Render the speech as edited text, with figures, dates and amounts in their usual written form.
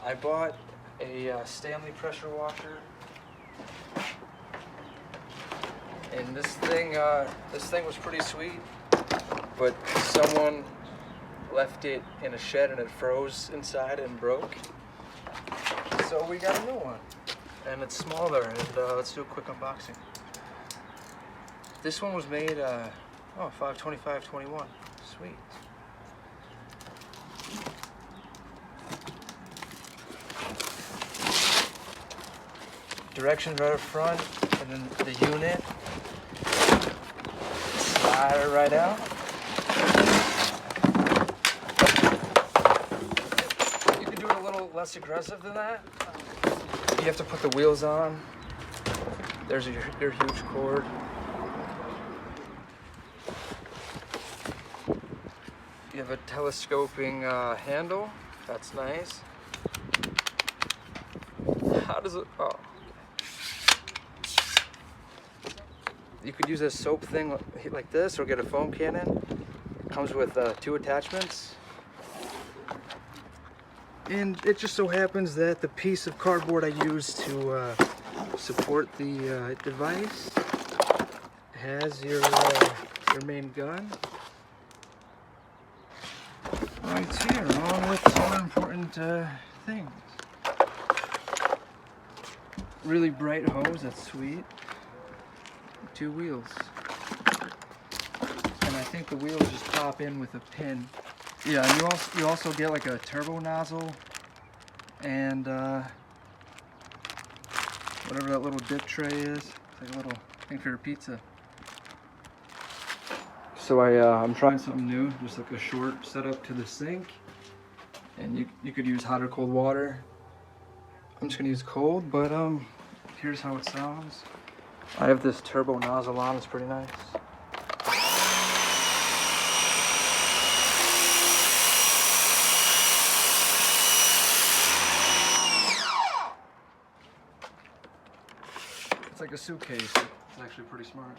I bought a Stanley pressure washer, and this thing was pretty sweet, but someone left it in a shed and it froze inside and broke. So we got a new one, and it's smaller. And let's do a quick unboxing. This one was made 5/25/21. Sweet. Directions right up front, and then the unit. Slide it right out. You can do it a little less aggressive than that. You have to put the wheels on. There's your huge cord. You have a telescoping handle. That's nice. How does it? Oh. You could use a soap thing like this, or get a foam cannon. It comes with 2 attachments. And it just so happens that the piece of cardboard I used to support the device has your main gun right here, along with other important things. Really bright hose, that's sweet. 2 wheels. And I think the wheels just pop in with a pin. Yeah, and you also get like a turbo nozzle and whatever that little dip tray is. It's like a little thing for your pizza. So I'm trying something new, just like a short setup to the sink. And you could use hot or cold water. I'm just gonna use cold, but here's how it sounds. I have this turbo nozzle on, it's pretty nice. It's like a suitcase. It's actually pretty smart.